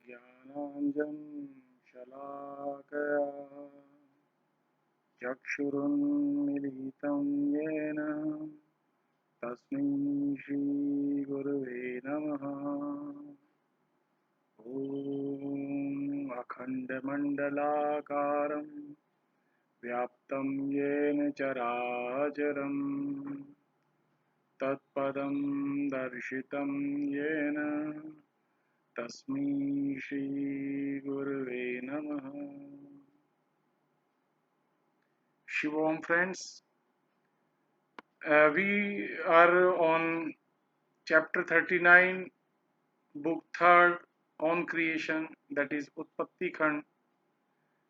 ज्ञानाञ्जन शलाकया चक्षुरुन्मीलितं येन तस्मै श्रीगुरुवे नमः। ॐ अखण्डमण्डलाकारं व्याप्तं येन चराचरं तत्पदं दर्शितं येन तस्मै श्रीगुरुवे नमः। Shivam friends, we are on chapter 39, book 3rd on creation, that is Utpatti Khand,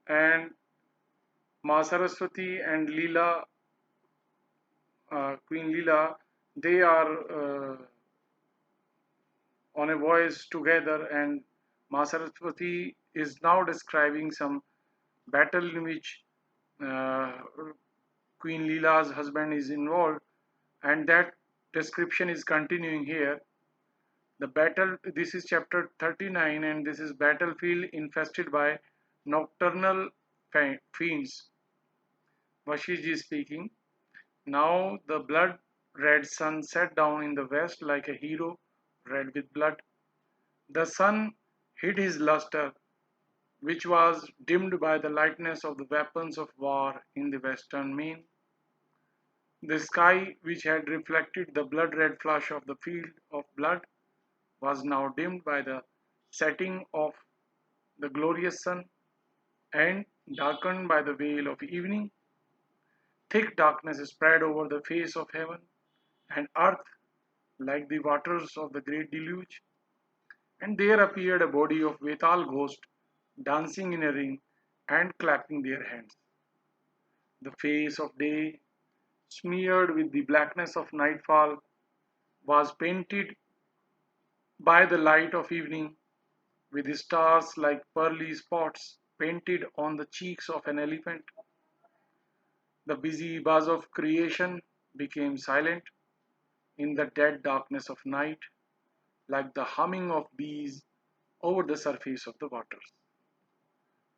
and Ma Saraswati and Leela, Queen Leela, they are on a voyage together, and Ma Saraswati is now describing some battle in which uh, Queen Leela's husband is involved, and that description is continuing here. The battle, this is chapter 39, and this is battlefield infested by nocturnal fiends. Vasishtha is speaking. Now the blood red sun set down in the west like a hero red with blood. The sun hid his luster, which was dimmed by the lightness of the weapons of war in the western main. The sky, which had reflected the blood red flush of the field of blood, was now dimmed by the setting of the glorious sun and darkened by the veil of evening. Thick darkness spread over the face of heaven and earth like the waters of the great deluge, and there appeared a body of Vetal ghosts dancing in a ring and clapping their hands. The face of day, smeared with the blackness of nightfall, was painted by the light of evening, with stars like pearly spots painted on the cheeks of an elephant. The busy buzz of creation became silent in the dead darkness of night, like the humming of bees over the surface of the waters.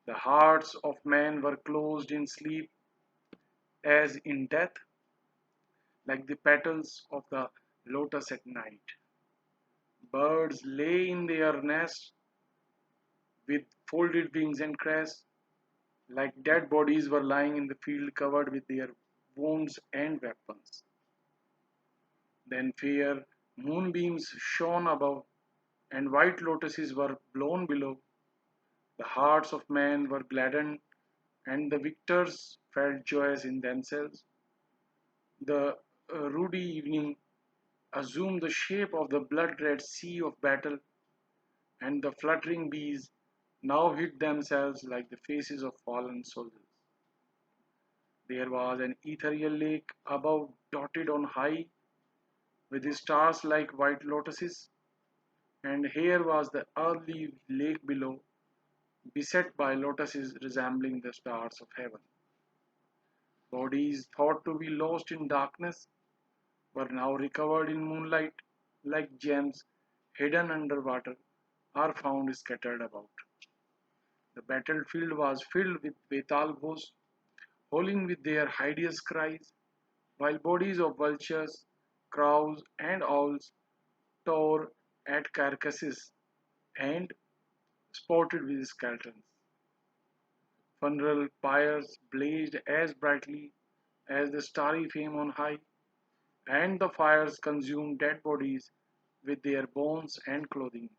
The hearts of men were closed in sleep as in death, like the petals of the lotus at night. Birds lay in their nests with folded wings and crests, like dead bodies were lying in the field covered with their wounds and weapons. Then fair moonbeams shone above, and white lotuses were blown below. The hearts of men were gladdened, and the victors felt joyous in themselves. The ruddy evening assumed the shape of the blood-red sea of battle, and the fluttering bees now hid themselves like the faces of fallen soldiers. There was an ethereal lake above, dotted on high with stars like white lotuses, and here was the earthly lake below, beset by lotuses resembling the stars of heaven. Bodies thought to be lost in darkness were now recovered in moonlight, like gems hidden under water are found scattered about. The battlefield was filled with Betal ghosts, howling with their hideous cries, while bodies of vultures, crows, and owls tore at carcasses and spotted with skeletons. Funeral pyres blazed as brightly as the starry flame on high, and the fires consumed dead bodies with their bones and clothing.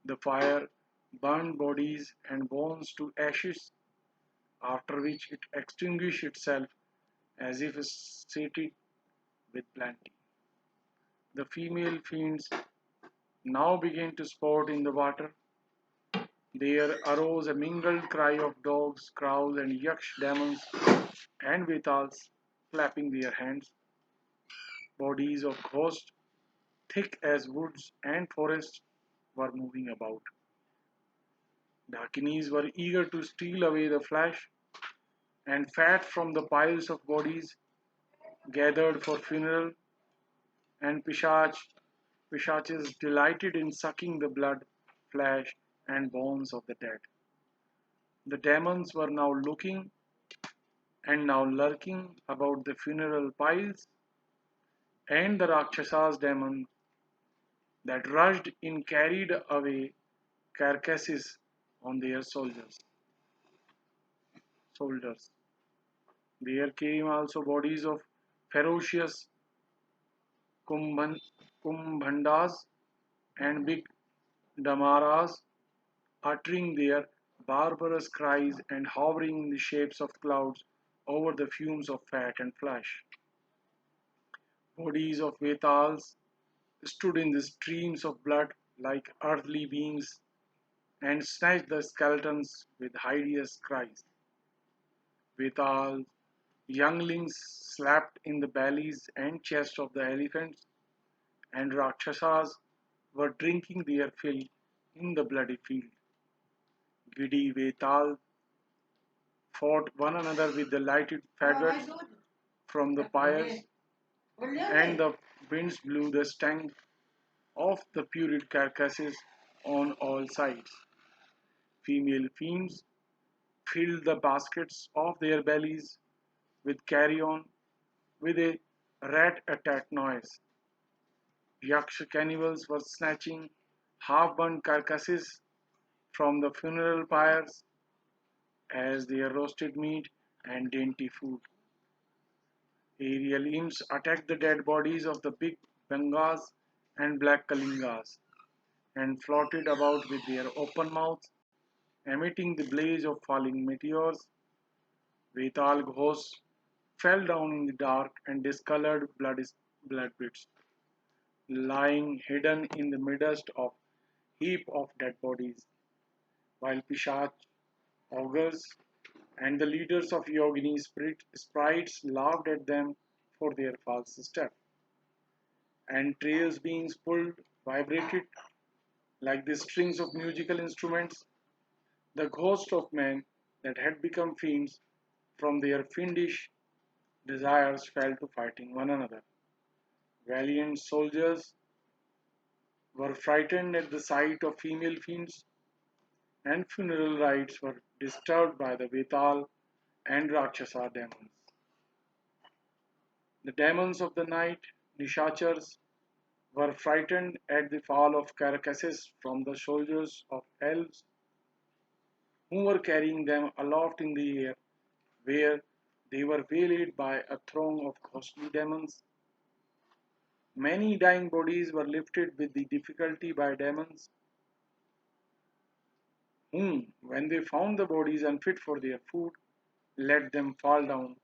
The fire burned bodies and bones to ashes, after which it extinguished itself as if sated with plenty. The female fiends now began to sport in the water. There arose a mingled cry of dogs, crows, and yaksh demons and Vetals clapping their hands. Bodies of ghosts, thick as woods and forests, were moving about. Dakinis were eager to steal away the flesh and fat from the piles of bodies gathered for funeral, and Pishaches delighted in sucking the blood flesh and bones of the dead. The demons were now looking and now lurking about the funeral piles, and the Rakshasas demon that rushed in carried away carcasses on their soldiers. There came also bodies of ferocious kumbhan, kumbhandas and big damaras, uttering their barbarous cries and hovering in the shapes of clouds over the fumes of fat and flesh. Bodies of Vetals stood in the streams of blood like earthly beings and snatched the skeletons with hideous cries. Vetal younglings slept in the bellies and chests of the elephants, and Rakshasas were drinking their fill in the bloody field. Giddy Vetal fought one another with the lighted faggots from the pyres, and the winds blew the stank of the purid carcasses on all sides. Female fiends filled the baskets of their bellies with carrion with a rat-a-tat noise. Yaksha cannibals were snatching half-burnt carcasses from the funeral pyres as their roasted meat and dainty food. Aerial imps attacked the dead bodies of the big Bengas and black Kalingas and floated about with their open mouths, emitting the blaze of falling meteors. Vetal ghosts fell down in the dark and discolored blood pits, lying hidden in the midst of heap of dead bodies, while Pishach, augurs, and the leaders of Yogini sprites laughed at them for their false step, and trails being pulled vibrated like the strings of musical instruments. The ghosts of men that had become fiends from their fiendish desires fell to fighting one another. Valiant soldiers were frightened at the sight of female fiends, and funeral rites were disturbed by the Vetal and Rakshasa demons. The demons of the night, Nishachars, were frightened at the fall of carcasses from the soldiers of elves who were carrying them aloft in the air, where they were waylaid by a throng of ghostly demons. Many dying bodies were lifted with the difficulty by demons, whom, when they found the bodies unfit for their food, let them fall down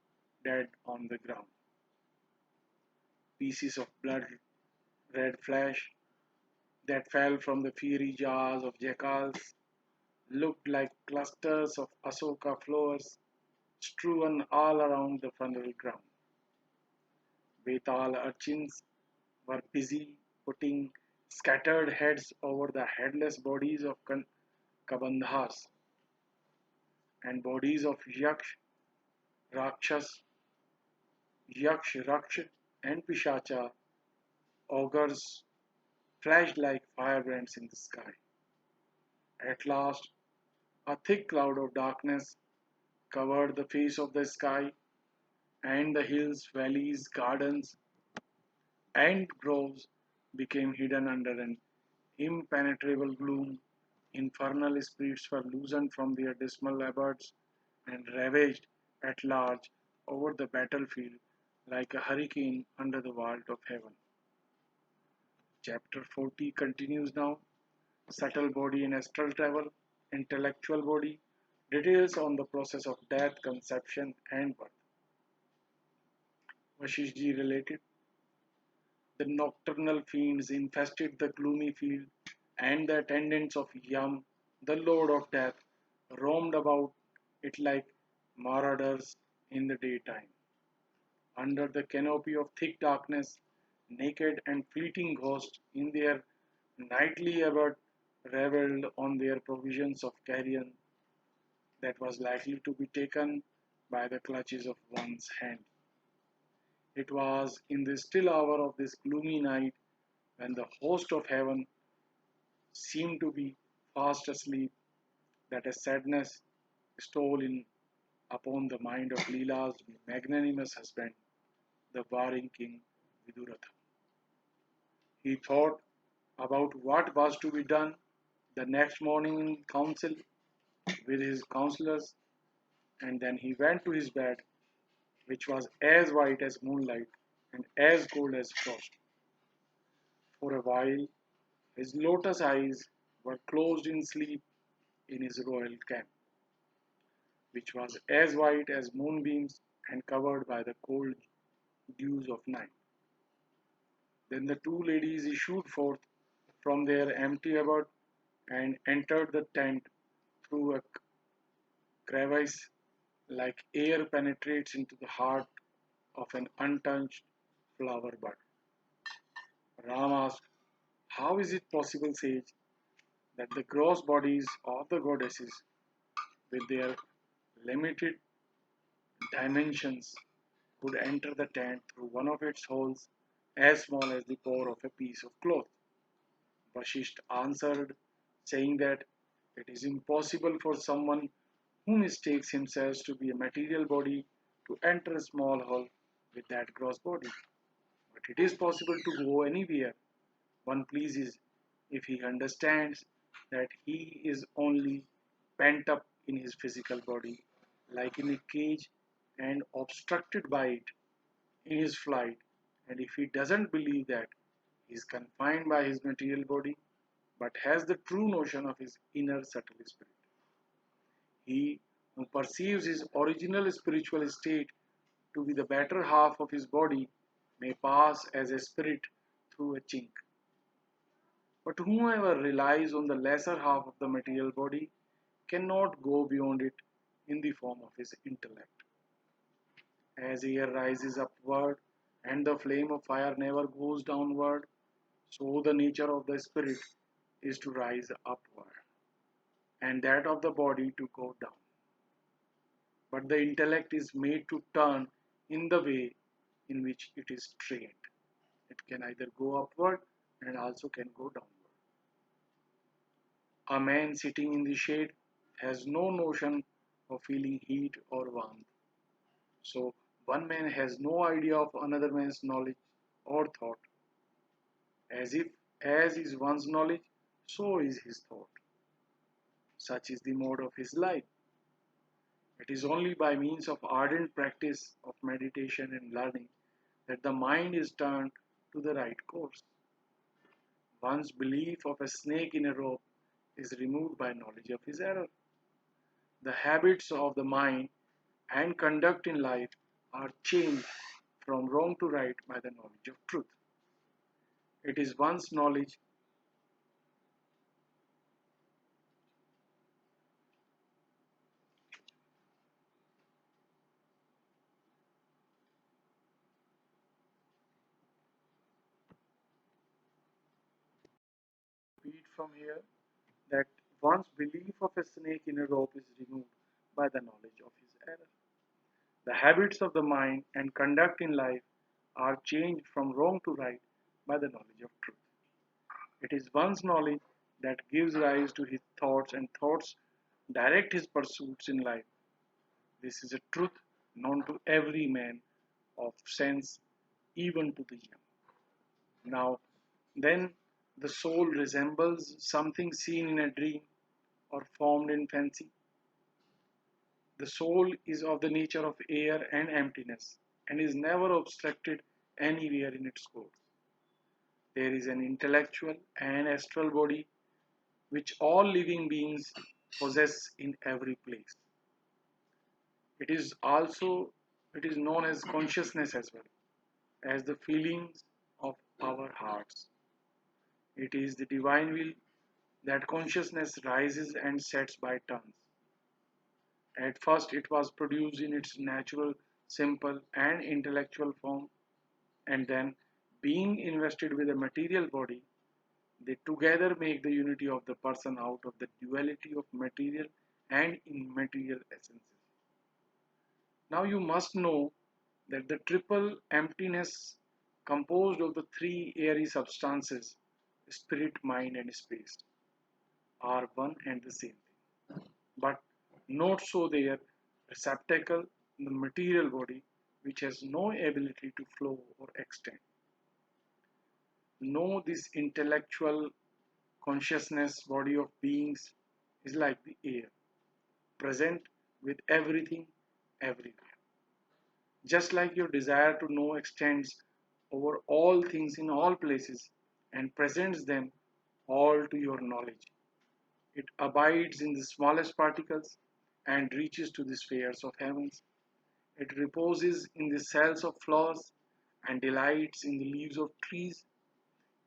dead on the ground. Pieces of blood red flesh that fell from the fiery jaws of jackals looked like clusters of asoka flowers strewn all around the funeral ground. Betal urchins were busy putting scattered heads over the headless bodies of kabandhas and bodies of rakshas, raksh, and pishacha augurs flashed like firebrands in the sky. At last, a thick cloud of darkness covered the face of the sky, and the hills, valleys, gardens, and groves became hidden under an impenetrable gloom. Infernal spirits were loosened from their dismal abodes and ravaged at large over the battlefield like a hurricane under the vault of heaven. Chapter 40 continues now. Subtle body and astral travel, intellectual body, details on the process of death, conception, and birth. Vasishtha related. The nocturnal fiends infested the gloomy field, and the attendants of Yam, the lord of death, roamed about it like marauders in the daytime. Under the canopy of thick darkness, naked and fleeting ghosts in their nightly abode revelled on their provisions of carrion that was likely to be taken by the clutches of one's hand. It was in the still hour of this gloomy night when the host of heaven seemed to be fast asleep, that a sadness stole in upon the mind of Leela's magnanimous husband, the warring king Viduratha. He thought about what was to be done the next morning in council with his counselors, and then he went to his bed, which was as white as moonlight and as cold as frost. For a while, his lotus eyes were closed in sleep in his royal camp, which was as white as moonbeams and covered by the cold dews of night. Then the two ladies issued forth from their empty abode and entered the tent through a crevice like air penetrates into the heart of an untouched flower bud. Ram asked, how is it possible, sage, that the gross bodies of the goddesses, with their limited dimensions, could enter the tent through one of its holes as small as the pore of a piece of cloth? Vasishtha answered, saying that it is impossible for someone who mistakes himself to be a material body to enter a small hole with that gross body. But it is possible to go anywhere one pleases if he understands that he is only pent up in his physical body, like in a cage, and obstructed by it in his flight. And if he doesn't believe that he is confined by his material body, but has the true notion of his inner subtle spirit, he who perceives his original spiritual state to be the better half of his body may pass as a spirit through a chink. But whoever relies on the lesser half of the material body cannot go beyond it in the form of his intellect. As air rises upward and the flame of fire never goes downward, so the nature of the spirit is to rise upward, and that of the body to go down. But the intellect is made to turn in the way in which it is trained. It can either go upward and also can go downward. A man sitting in the shade has no notion of feeling heat or warmth. So one man has no idea of another man's knowledge or thought. As if as is one's knowledge, so is his thought. Such is the mode of his life. It is only by means of ardent practice of meditation and learning that the mind is turned to the right course. One's belief of a snake in a rope is removed by knowledge of his error. The habits of the mind and conduct in life are changed from wrong to right by the knowledge of truth. It is one's knowledge read from here that one's belief of a snake in a rope is removed by the knowledge of his error. The habits of the mind and conduct in life are changed from wrong to right by the knowledge of truth. It is one's knowledge that gives rise to his thoughts, and thoughts direct his pursuits in life. This is a truth known to every man of sense, even to the young. Now, then, the soul resembles something seen in a dream or formed in fancy. The soul is of the nature of air and emptiness and is never obstructed anywhere in its course. There is an intellectual and astral body which all living beings possess in every place. It is also it is known as consciousness as well as the feelings of our hearts. It is the divine will that consciousness rises and sets by turns. At first it was produced in its natural, simple and intellectual form, and then being invested with a material body, they together make the unity of the person out of the duality of material and immaterial essences. Now you must know that the triple emptiness composed of the three airy substances, spirit, mind, and space, are one and the same thing, but not so their receptacle, the material body, which has no ability to flow or extend. Know this intellectual consciousness body of beings is like the air, present with everything, everywhere. Just like your desire to know extends over all things in all places and presents them all to your knowledge. It abides in the smallest particles and reaches to the spheres of heavens. It reposes in the cells of flowers and delights in the leaves of trees.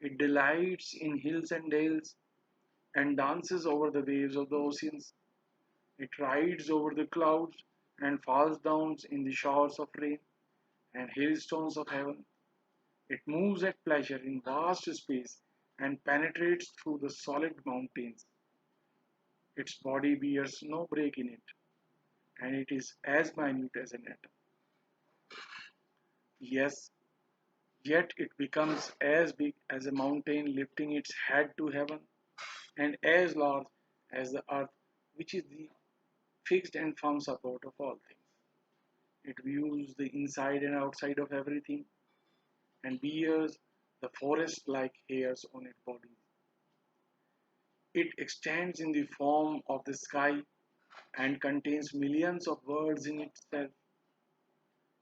It delights in hills and dales and dances over the waves of the oceans. It rides over the clouds and falls down in the showers of rain and hailstones of heaven. It moves at pleasure in vast space and penetrates through the solid mountains. Its body bears no break in it, and it is as minute as an atom. Yes, yet it becomes as big as a mountain lifting its head to heaven, and as large as the earth, which is the fixed and firm support of all things. It views the inside and outside of everything and bears the forest like hairs on its body. It extends in the form of the sky and contains millions of words in itself.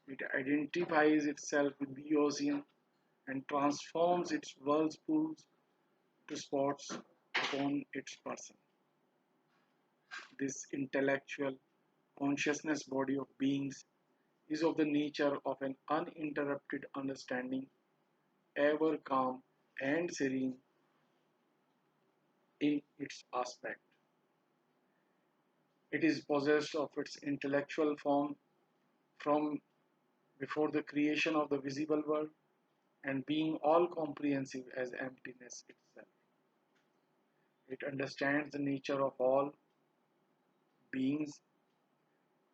It identifies itself with the ocean and transforms its whirlpools to spots upon its person. This intellectual consciousness body of beings is of the nature of an uninterrupted understanding, ever calm and serene in its aspect. It is possessed of its intellectual form from before the creation of the visible world and being all comprehensive as emptiness itself. It understands the nature of all beings.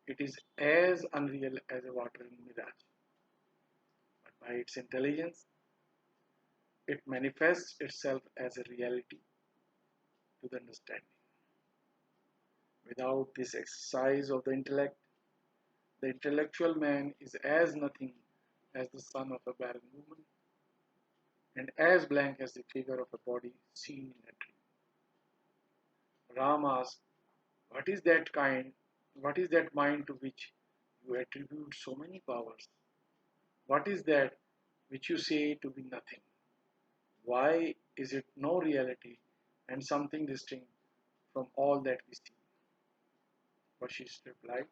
It is as unreal as a water mirage, but by its intelligence, it manifests itself as a reality to the understanding. Without this exercise of the intellect, the intellectual man is as nothing as the son of a barren woman and as blank as the figure of a body seen in a dream. Ram asks, what is that kind? What is that mind to which you attribute so many powers? What is that which you say to be nothing? Why is it no reality and something distinct from all that we see? Vasishtha replied,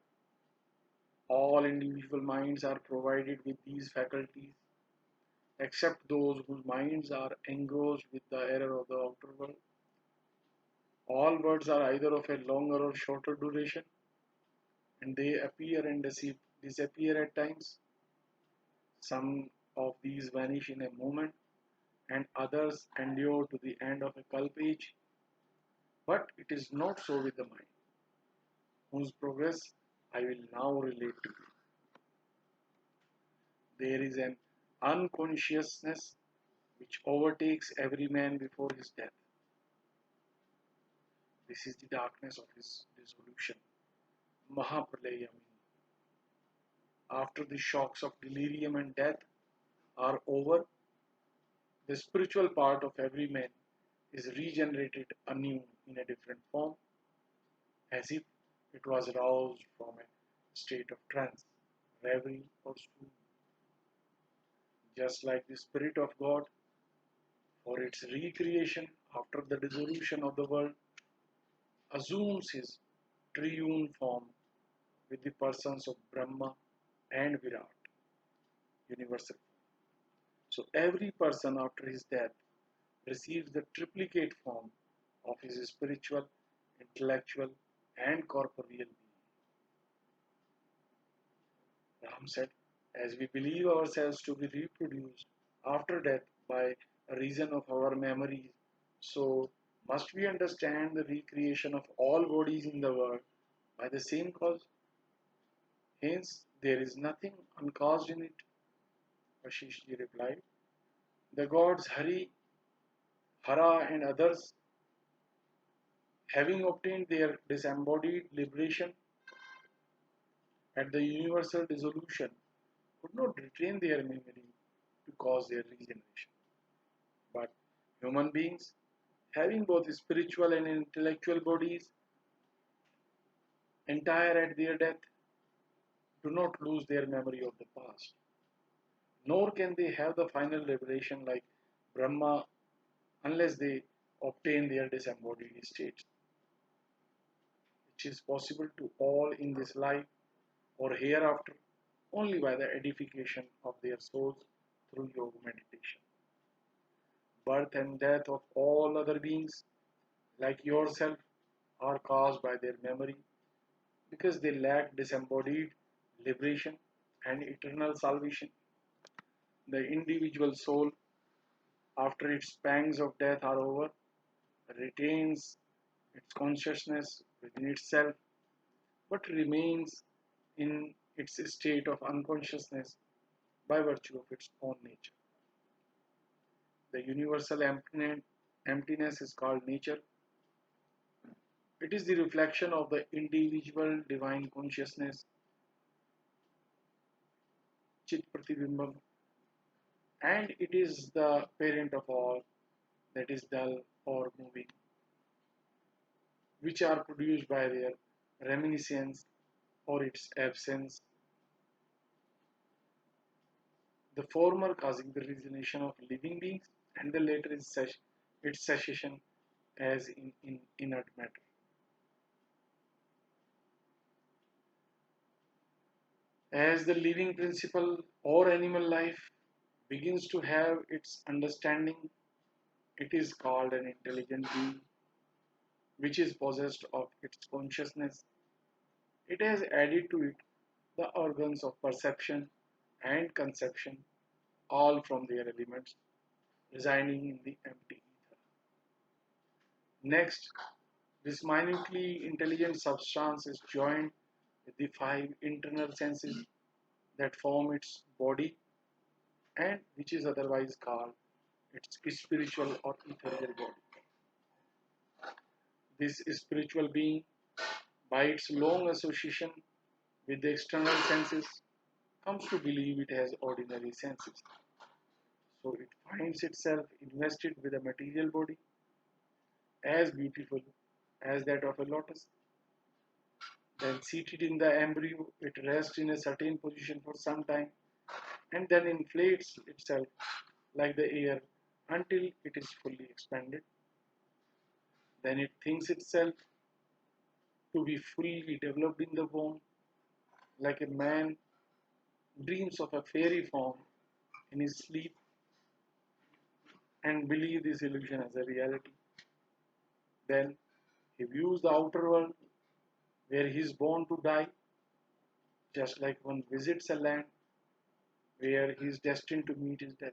all individual minds are provided with these faculties, except those whose minds are engrossed with the error of the outer world. All words are either of a longer or shorter duration, and they appear and disappear at times. Some of these vanish in a moment, and others endure to the end of a kalp age. But it is not so with the mind, whose progress I will now relate to you. There is an unconsciousness which overtakes every man before his death. This is the darkness of his dissolution, Mahapralayam. After the shocks of delirium and death are over, the spiritual part of every man is regenerated anew in a different form, as if it was roused from a state of trance, reverie, or swoon. Just like the Spirit of God, for its recreation after the dissolution of the world, assumes his triune form with the persons of Brahma and Virat, universal. So every person after his death receives the triplicate form of his spiritual, intellectual, and corporeal being. Ram said, as we believe ourselves to be reproduced after death by reason of our memories, so must we understand the recreation of all bodies in the world by the same cause. Hence, there is nothing uncaused in it. Vasishtha replied, the gods Hari, Hara, and others Having obtained their disembodied liberation at the universal dissolution, could not retain their memory to cause their regeneration. But human beings, having both spiritual and intellectual bodies entire at their death, do not lose their memory of the past, nor can they have the final liberation like Brahma unless they obtain their disembodied states, which is possible to all in this life or hereafter only by the edification of their souls through yoga meditation. Birth and death of all other beings, like yourself, are caused by their memory because they lack disembodied liberation and eternal salvation. The individual soul, after its pangs of death are over, retains its consciousness within itself but remains in its state of unconsciousness by virtue of its own nature. The universal emptiness is called nature. It is the reflection of the individual divine consciousness, Chit Pratibhimbam, and it is the parent of all that is dull or moving, which are produced by their reminiscence or its absence, the former causing the regeneration of living beings, and the latter is its cessation as in inert matter. As the living principle or animal life begins to have its understanding, it is called an intelligent being, which is possessed of its consciousness. It has added to it the organs of perception and conception, all from their elements residing in the empty ether. Next, this minutely intelligent substance is joined with the five internal senses that form its body and which is otherwise called its spiritual or ethereal body. This spiritual being, by its long association with the external senses, comes to believe it has ordinary senses. So it finds itself invested with a material body as beautiful as that of a lotus. Then, seated in the embryo, it rests in a certain position for some time and then inflates itself like the air until it is fully expanded. Then it thinks itself to be fully developed in the womb, like a man dreams of a fairy form in his sleep and believes this illusion as a reality. Then he views the outer world where he is born to die, just like one visits a land where he is destined to meet his death.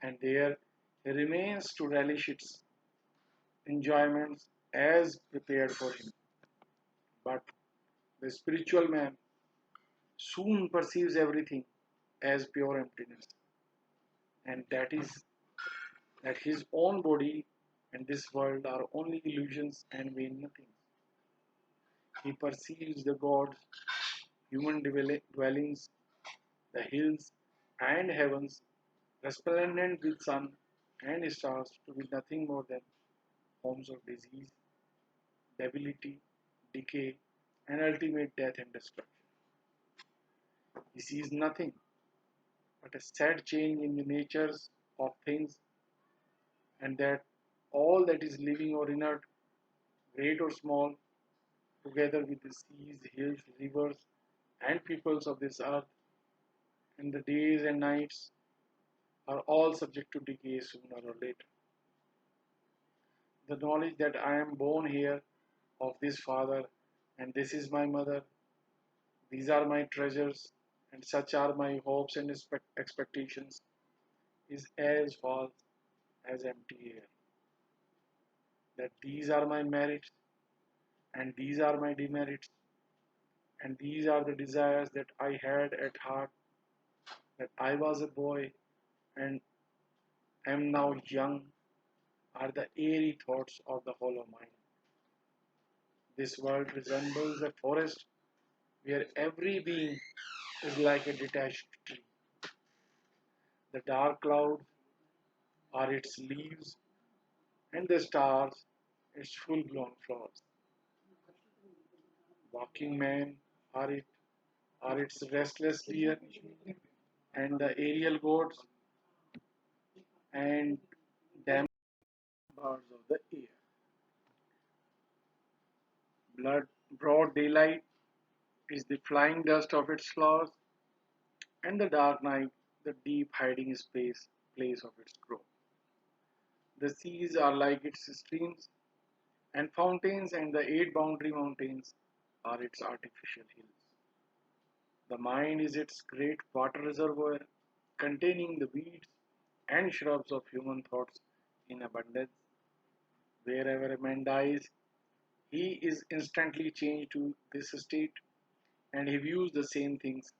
And there he remains to relish its enjoyments as prepared for him. But the spiritual man soon perceives everything as pure emptiness, and that is that his own body and this world are only illusions and vain nothings. He perceives the gods, human dwellings, the hills and heavens, resplendent with sun and stars, to be nothing more than homes of disease, debility, decay, and ultimate death and destruction. He sees nothing but a sad change in the natures of things, and that all that is living or inert, great or small, together with the seas, hills, rivers, and peoples of this earth, and the days and nights, are all subject to decay sooner or later. The knowledge that I am born here of this father, and this is my mother, these are my treasures, and such are my hopes and expectations, is as false as empty air. That these are my merits, and these are my demerits, and these are the desires that I had at heart, that I was a boy and am now young, are the airy thoughts of the hollow mind. This world resembles a forest where every being is like a detached tree. The dark clouds are its leaves, and the stars its full blown flowers. Walking men are its restless deer, and the aerial goats and damn birds of the air. Blood, broad daylight is the flying dust of its flowers, and the dark night the deep hiding space place of its growth. The seas are like its streams and fountains, and the eight boundary mountains are its artificial hills. The mind is its great water reservoir, containing the weeds and shrubs of human thoughts in abundance. Wherever a man dies, he is instantly changed to this state, and he views the same things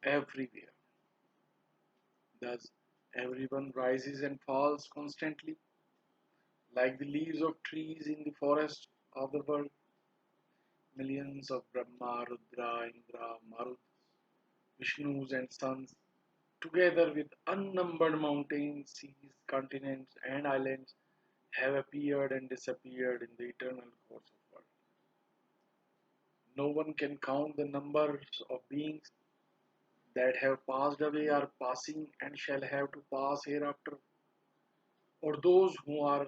everywhere. Thus, everyone rises and falls constantly, like the leaves of trees in the forest of the world. Millions of Brahma, Rudra, Indra, Marut, Vishnus, and suns, together with unnumbered mountains, seas, continents, and islands, have appeared and disappeared in the eternal course of world. No one can count the numbers of beings that have passed away, are passing, and shall have to pass hereafter, or those who are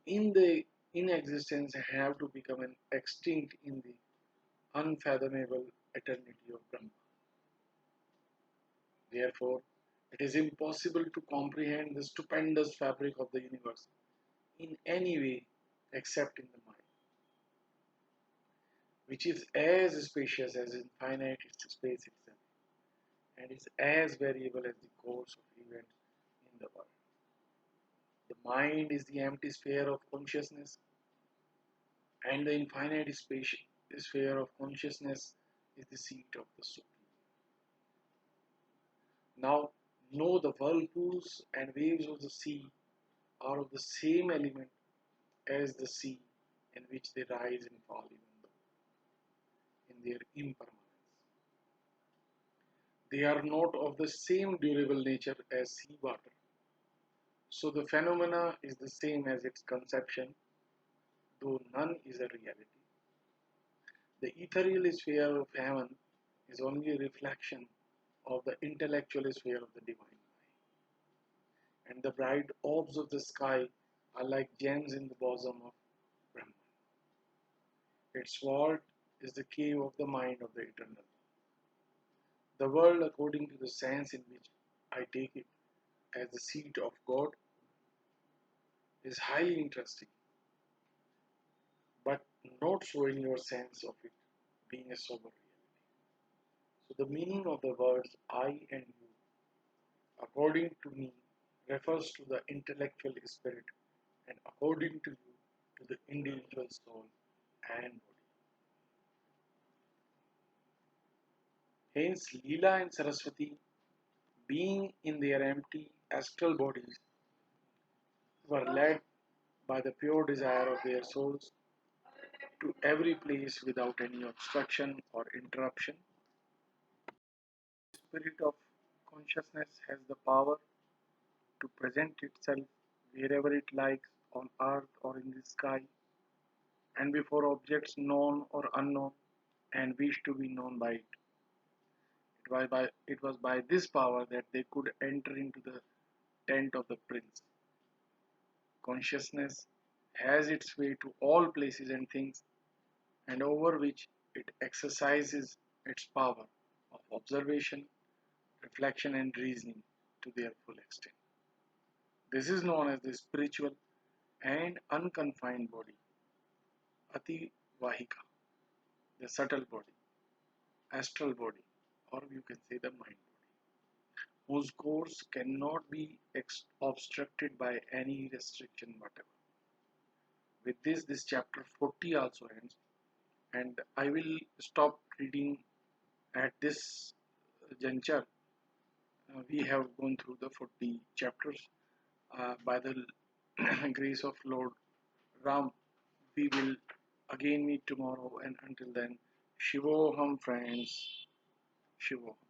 in existence have to become extinct in the unfathomable eternity of Brahma. Therefore, it is impossible to comprehend the stupendous fabric of the universe in any way except in the mind, which is as spacious as infinite space itself, and is as variable as the course of events in the world. The mind is the empty sphere of consciousness, and the infinite sphere of consciousness is the seat of the soul. Now, know the whirlpools and waves of the sea are of the same element as the sea, in which they rise and fall even though in their impermanence. They are not of the same durable nature as sea water. So the phenomena is the same as its conception, though none is a reality. The ethereal sphere of heaven is only a reflection of the intellectual sphere of the divine eye, and the bright orbs of the sky are like gems in the bosom of Brahman. Its vault is the cave of the mind of the eternal. The world, according to the sense in which I take it as the seat of God, is highly interesting, but not so in your sense of it being a sober reality. So the meaning of the words I and you, according to me, refers to the intellectual spirit, and according to you, to the individual soul and body. Hence, Leela and Saraswati, being in their empty astral bodies, were led by the pure desire of their souls to every place without any obstruction or interruption. The spirit of consciousness has the power to present itself wherever it likes on earth or in the sky, and before objects known or unknown and wish to be known by it. It was by this power that they could enter into the tent of the prince. Consciousness has its way to all places and things, and over which it exercises its power of observation, reflection, and reasoning to their full extent. This is known as the spiritual and unconfined body, Ati Vahika, the subtle body, astral body, or you can say the mind body, whose course cannot be obstructed by any restriction whatever. With this chapter 40 also ends, and I will stop reading at this juncture. We have gone through the 40 chapters by the grace of Lord Ram, we will again meet tomorrow. And until then, Shivoham, friends. Shivoham.